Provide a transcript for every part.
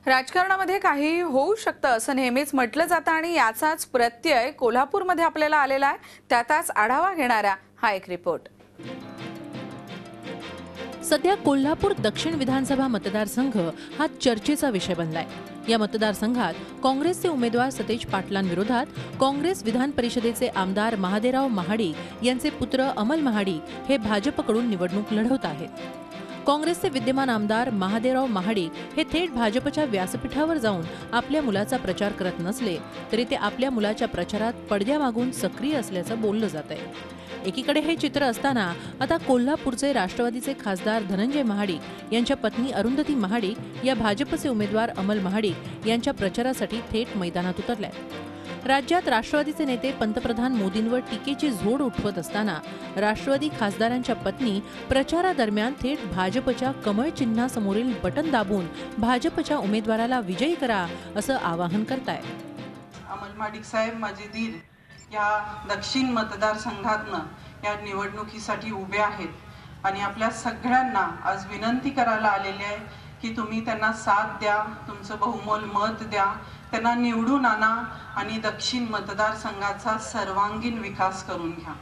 राजकारणामध्ये काही होऊ शकतं असं नेहमीच म्हटलं जातं आणि याचाच प्रत्यय कोल्हापूरमध्ये आपल्याला आलेला आहे। त्याचाच आढावा घेणारा हा एक रिपोर्ट। सध्या कोल्हापूर दक्षिण विधानसभा मतदारसंघ हा चर्चेचा विषय बनलाय। या मतदारसंघात काँग्रेसचे उमेदवार सतेज पाटलांविरोधात काँग्रेस विधान परिषदेचे आमदार महादेवराव महाडिक यांचे पुत्र अमल महाडिक हे भाजपकडून निवडणूक लढवत आहेत। काँग्रेसचे विद्यमान आमदार महादेवराव महाडिक हे थेट भाजपच्या व्यासपीठावर जाऊन आपल्या मुलाचा प्रचार करत नसले तरी ते आपल्या मुलाच्या प्रचारात पडद्यामागून सक्रिय असल्याचं बोललं जात आहे। एकीकडे हे चित्र असताना आता कोल्हापूरचे राष्ट्रवादीचे खासदार धनंजय महाडिक यांच्या पत्नी अरुंधती महाडिक या भाजपचे उमेदवार अमल महाडिक यांच्या प्रचारासाठी थेट मैदानात उतरल्यात। राज्यात राष्ट्रवादीचे नेते पंतप्रधान मोदींवर टीकेची झोड उठवत असताना राष्ट्रवादी खासदारांच्या पत्नी प्रचारादरम्यान थेट भाजपच्या कमळ चिन्हासमोरील बटन दाबून भाजपच्या उमेदवाराला विजयी करा असं आवाहन करतायत। अमल महाडिक साहेब माझे दीर या दक्षिण मतदारसंघातनं या निवडणुकीसाठी उभे आहेत आणि आपल्या सगळ्यांना आज विनंती करायला आलेली आहे की तुम्ही त्यांना साथ द्या, तुमचं बहुमोल मत द्या, त्यांना निवडून आणा आणि दक्षिण मतदारसंघाचा सर्वांगीण विकास करून घ्या।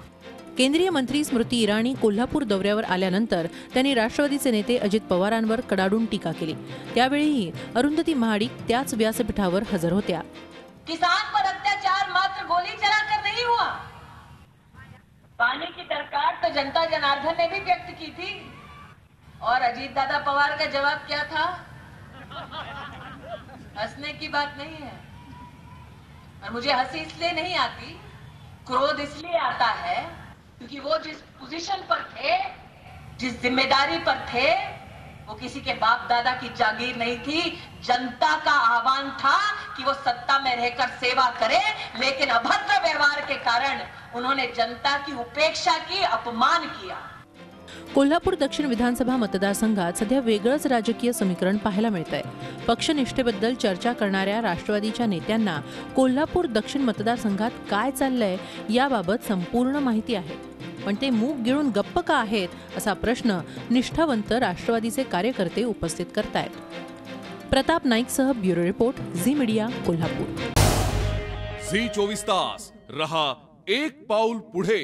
केंद्रीय मंत्री स्मृती इराणी कोल्हापूर दौऱ्यावर आल्यानंतर त्यांनी राष्ट्रवादीचे नेते अजित पवारांवर कडाडून टीका केली। त्यावेळीही अरुंधती महाडिक त्याच व्यासपीठावर हजर होत्या। किसान पर अत्याचार मात्र गोली चलाकर नहीं हुआ। पानी की दरकार तो जनता जनार्दन ने भी व्यक्त की थी और अजीत दादा पवार का जवाब क्या था? हंसने की बात नहीं है और मुझे हंसी इसलिए नहीं आती, क्रोध इसलिए आता है क्योंकि वो जिस पोजीशन पर थे, जिस जिम्मेदारी पर थे, वो किसी के बाप दादा की जागीर नहीं थी। जनता का आह्वान था कि वो सत्ता में रहकर सेवा करे, लेकिन अभद्र व्यवहार के कारण उन्होंने जनता की उपेक्षा की, अपमान किया। कोल्हापूर दक्षिण विधानसभा मतदारसंघात सध्या वेगळंच राजकीय समीकरण पाहायला मिळतंय। पक्षनिष्ठेबद्दल चर्चा करणाऱ्या राष्ट्रवादीच्या नेत्यांना कोल्हापूर दक्षिण मतदारसंघात काय चाललंय याबाबत संपूर्ण माहिती आहे, पण ते मूग गिळून गप्प का आहेत असा प्रश्न निष्ठावंत राष्ट्रवादीचे कार्यकर्ते उपस्थित करतायत। प्रताप नाईकसह bureau report, Zee media, Kolhapur. Zee 24 तास रहा एक पाऊल पुढे।